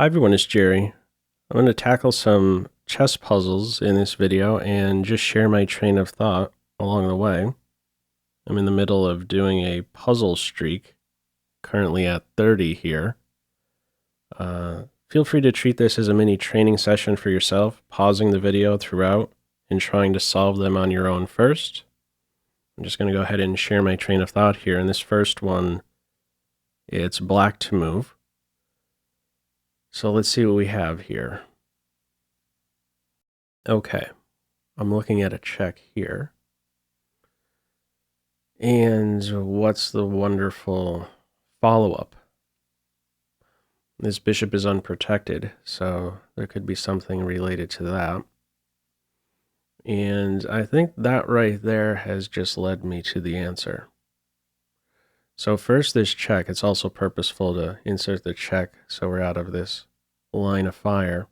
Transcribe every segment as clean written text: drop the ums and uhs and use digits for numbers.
Hi everyone, it's Jerry. I'm going to tackle some chess puzzles in this video and just share my train of thought along the way. I'm in the middle of doing a puzzle streak, currently at 30 here. Feel free to treat this as a mini training session for yourself, pausing the video throughout and trying to solve them on your own first. I'm just going to go ahead and share my train of thought here. In this first one, it's black to move. So let's see what we have here. Okay, I'm looking at a check here. And what's the wonderful follow-up? This bishop is unprotected, so there could be something related to that. And I think that right there has just led me to the answer. So first, this check, it's also purposeful to insert the check so we're out of this line of fire.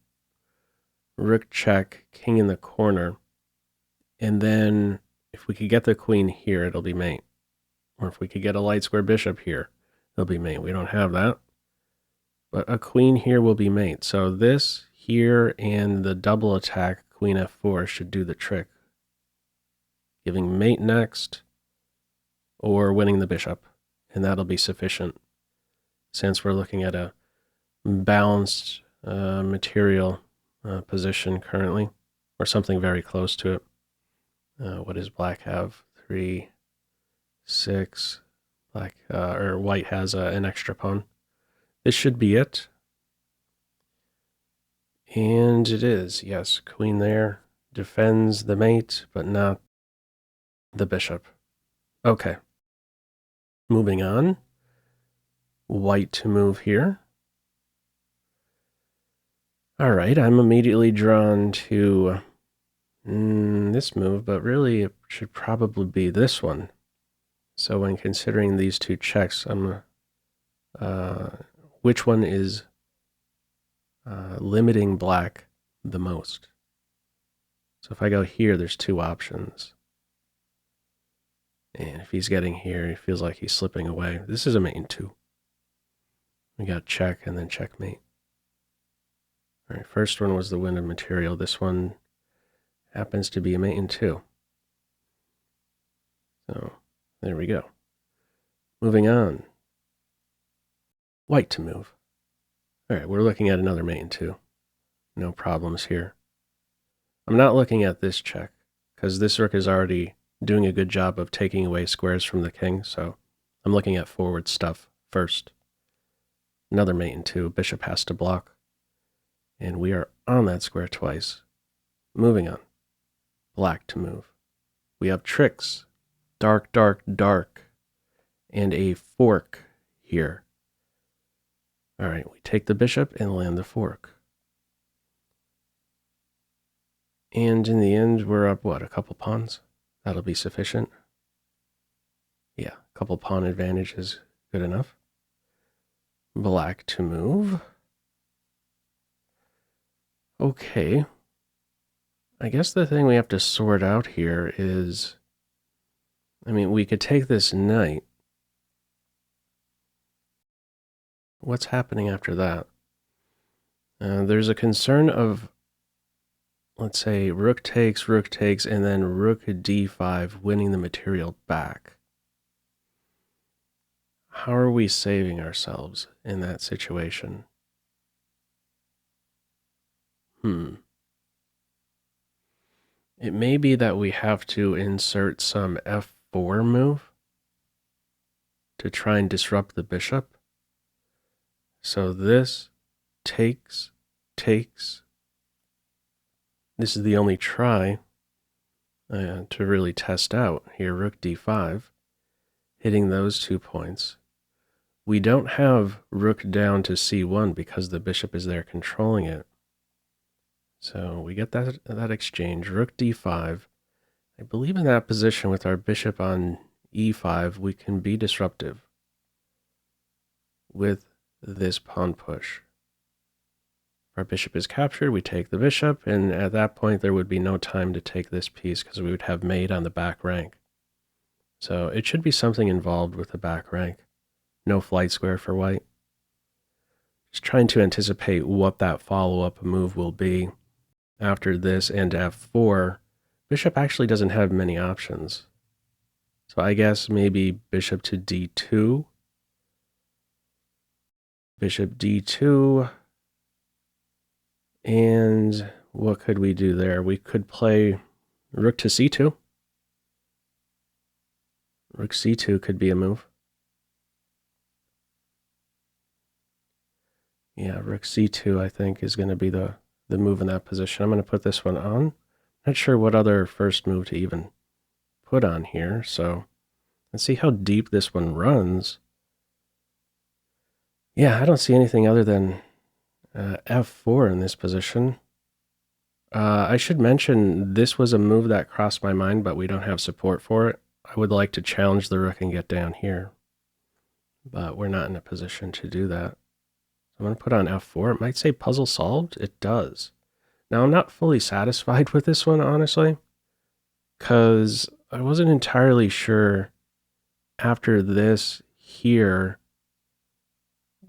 Rook check, king in the corner. And then if we could get the queen here, it'll be mate. Or if we could get a light square bishop here, it'll be mate. We don't have that. But a queen here will be mate. So this here and the double attack, queen f4, should do the trick. Giving mate next, or winning the bishop. And that'll be sufficient, since we're looking at a balanced material position currently, or something very close to it. What does black have? 3, 6. Black or white has an extra pawn. This should be it. And it is, yes. Queen there defends the mate, but not the bishop. Okay. Moving on. White to move here. All right, I'm immediately drawn to this move, but really it should probably be this one. So when considering these two checks, which one is limiting black the most? So if I go here, there's two options. And if he's getting here, he feels like he's slipping away. This is a mate in 2. We got check and then checkmate. All right, first one was the win of material. This one happens to be a mate in 2. So there we go. Moving on. White to move. All right, we're looking at another mate in 2. No problems here. I'm not looking at this check, because this rook is already doing a good job of taking away squares from the king, so I'm looking at forward stuff first. Another mate in 2. Bishop has to block. And we are on that square twice. Moving on. Black to move. We have tricks. Dark, dark, dark. And a fork here. All right, we take the bishop and land the fork. And in the end, we're up, what, a couple pawns? That'll be sufficient. Yeah, a couple pawn advantage is good enough. Black to move. Okay. I guess the thing we have to sort out here is, I mean, we could take this knight. What's happening after that? There's a concern of, let's say, rook takes, and then rook d5, winning the material back. How are we saving ourselves in that situation? It may be that we have to insert some f4 move to try and disrupt the bishop. So this takes. This is the only try to really test out here. Rook d5, hitting those 2 points. We don't have rook down to c1 because the bishop is there controlling it. So we get that exchange. Rook d5. I believe in that position with our bishop on e5, we can be disruptive with this pawn push. If our bishop is captured, we take the bishop, and at that point there would be no time to take this piece because we would have mate on the back rank. So it should be something involved with the back rank. No flight square for white. Just trying to anticipate what that follow-up move will be after this and f4. Bishop actually doesn't have many options. So I guess maybe bishop to d2. Bishop d2. And what could we do there? We could play rook to c2. Rook c2 could be a move. Yeah, rook c2 I think is going to be the move in that position. I'm going to put this one on. Not sure what other first move to even put on here, so let's see how deep this one runs. Yeah, I don't see anything other than f4 in this position. I should mention this was a move that crossed my mind, but we don't have support for it. I would like to challenge the rook and get down here, but we're not in a position to do that. I'm going to put on f4. It might say puzzle solved. It does. Now, I'm not fully satisfied with this one, honestly, because I wasn't entirely sure after this here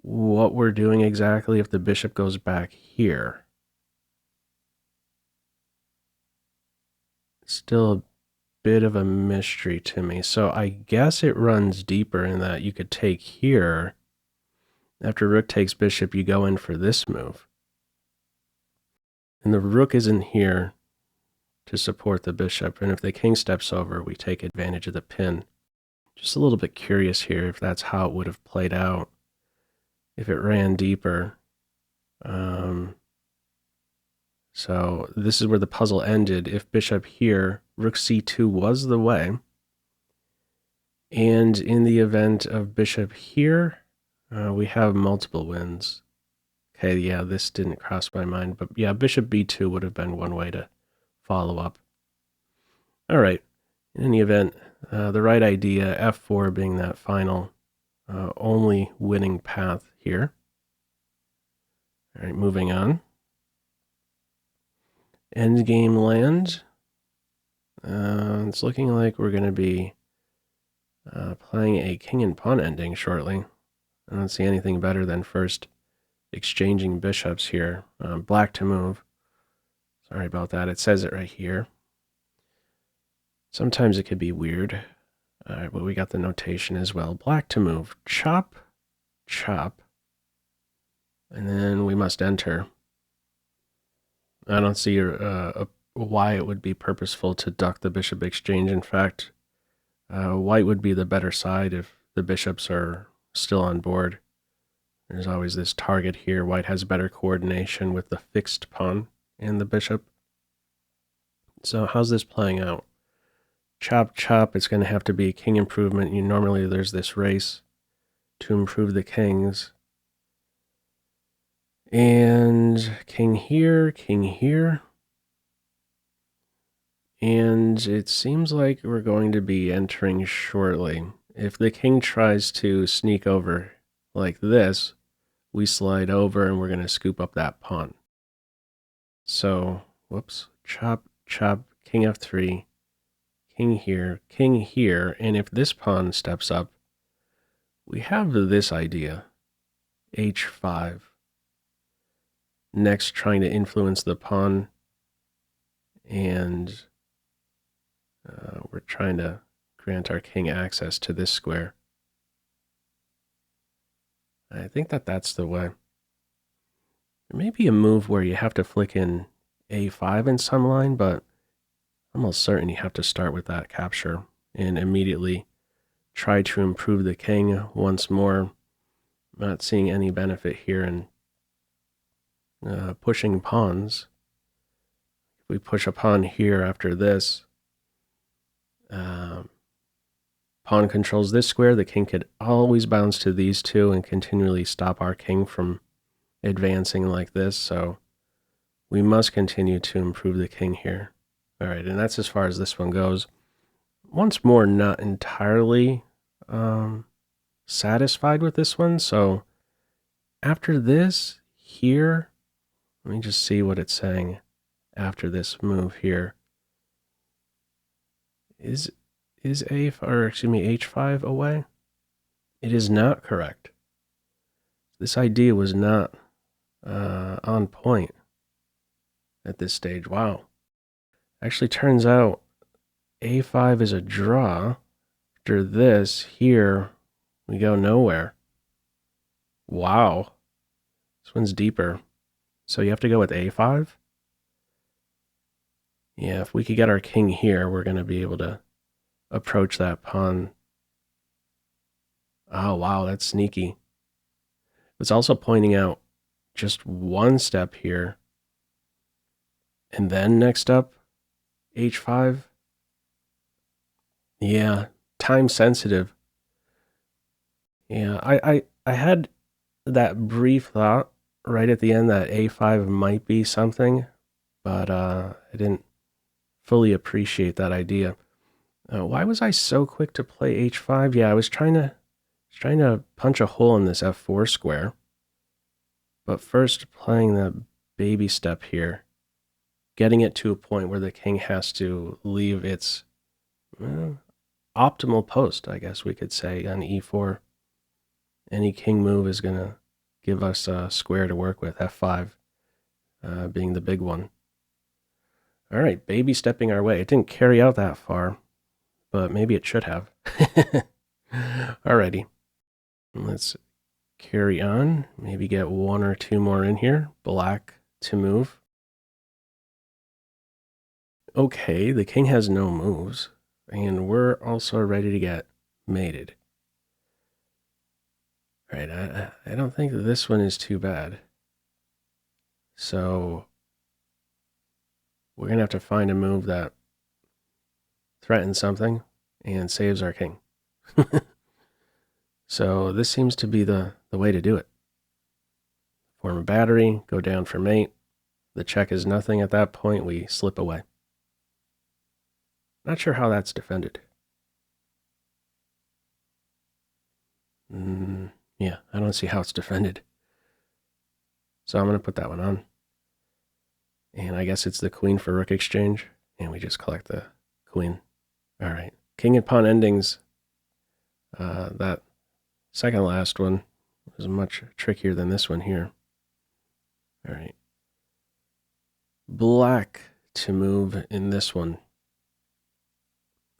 what we're doing exactly if the bishop goes back here. Still a bit of a mystery to me. So I guess it runs deeper in that you could take here. After rook takes bishop, you go in for this move. And the rook isn't here to support the bishop. And if the king steps over, we take advantage of the pin. Just a little bit curious here if that's how it would have played out if it ran deeper. So this is where the puzzle ended. If bishop here, rook c2 was the way. And in the event of bishop here, we have multiple wins. Okay, yeah, this didn't cross my mind, but yeah, bishop b2 would have been one way to follow up. All right, in any event, the right idea, f4 being that final only winning path here. All right, moving on. Endgame land. It's looking like we're going to be playing a king and pawn ending shortly. I don't see anything better than first exchanging bishops here. Black to move. Sorry about that. It says it right here. Sometimes it could be weird. All right, but we got the notation as well. Black to move. Chop, chop. And then we must enter. I don't see why it would be purposeful to duck the bishop exchange. In fact, white would be the better side if the bishops are still on board. There's always this target here. White has better coordination with the fixed pawn and the bishop. So how's this playing out? Chop, chop. It's going to have to be king improvement. Normally there's this race to improve the kings. And king here, king here. And it seems like we're going to be entering shortly. If the king tries to sneak over like this, we slide over and we're going to scoop up that pawn. So, whoops, chop, chop, king f3, king here, and if this pawn steps up, we have this idea, h5. Next, trying to influence the pawn, and we're trying to grant our king access to this square. I think that's the way. There may be a move where you have to flick in a5 in some line, but I'm almost certain you have to start with that capture and immediately try to improve the king once more. I'm not seeing any benefit here in pushing pawns. If we push a pawn here after this, pawn controls this square. The king could always bounce to these two and continually stop our king from advancing like this. So we must continue to improve the king here. All right, and that's as far as this one goes. Once more, not entirely satisfied with this one. So after this here, let me just see what it's saying after this move here. Is h5 away? It is not correct. this idea was not on point at this stage. Wow. Actually turns out a5 is a draw. After this, here, we go nowhere. Wow. This one's deeper. So you have to go with a5? Yeah, if we could get our king here, we're going to be able to approach that pawn. Oh, wow, that's sneaky. It's also pointing out just one step here. And then next up, h5. Yeah, time sensitive. Yeah, I had that brief thought right at the end that a5 might be something, but I didn't fully appreciate that idea. Why was I so quick to play h5? Yeah, I was trying to punch a hole in this f4 square. But first playing the baby step here, getting it to a point where the king has to leave its optimal post, I guess we could say, on e4. Any king move is going to give us a square to work with, f5 being the big one. All right, baby stepping our way. It didn't carry out that far, but maybe it should have. Alrighty, let's carry on. Maybe get one or two more in here. Black to move. Okay, the king has no moves, and we're also ready to get mated. All right, I don't think that this one is too bad. So we're going to have to find a move that threatens something and saves our king. So this seems to be the way to do it. Form a battery, go down for mate. The check is nothing at that point. We slip away. Not sure how that's defended. Yeah, I don't see how it's defended. So I'm going to put that one on. And I guess it's the queen for rook exchange. And we just collect the queen. All right. King and pawn endings. That second last one was much trickier than this one here. All right. Black to move in this one.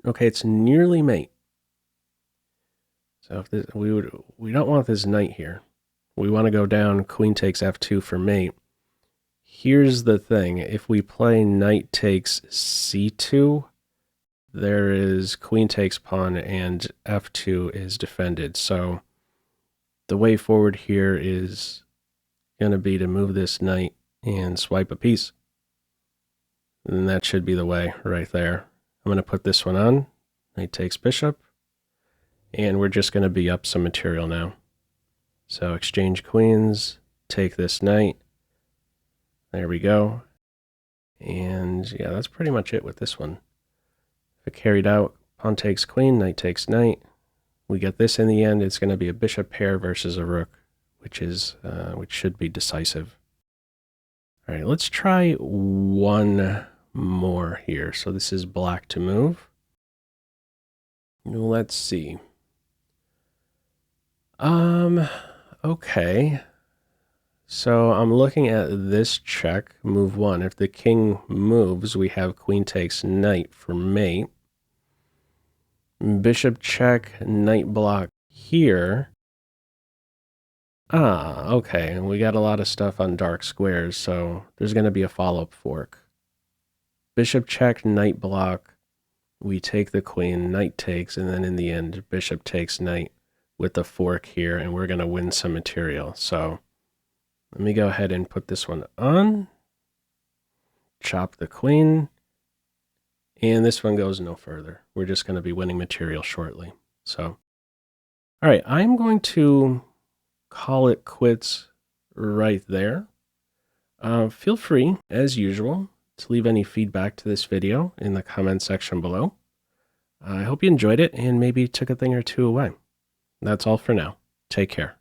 Okay, it's nearly mate. So if this, we don't want this knight here. We want to go down, queen takes f2 for mate. Here's the thing, if we play knight takes c2, there is queen takes pawn and f2 is defended. So the way forward here is going to be to move this knight and swipe a piece. And that should be the way right there. I'm going to put this one on. Knight takes bishop. And we're just going to be up some material now. So exchange queens, take this knight. There we go. And yeah, that's pretty much it with this one. If it carried out, pawn takes queen, knight takes knight. We get this in the end. It's going to be a bishop pair versus a rook, which should be decisive. All right, let's try one more here. So this is black to move. Let's see. Okay. So I'm looking at this check, move one. If the king moves, we have queen takes knight for mate. Bishop check, knight block here. Okay. We got a lot of stuff on dark squares, so there's going to be a follow-up fork. Bishop check, knight block. We take the queen, knight takes, and then in the end, bishop takes knight with the fork here, and we're going to win some material. So let me go ahead and put this one on. Chop the queen. And this one goes no further. We're just going to be winning material shortly. So, all right, I'm going to call it quits right there. Feel free, as usual, to leave any feedback to this video in the comment section below. I hope you enjoyed it and maybe took a thing or two away. That's all for now. Take care.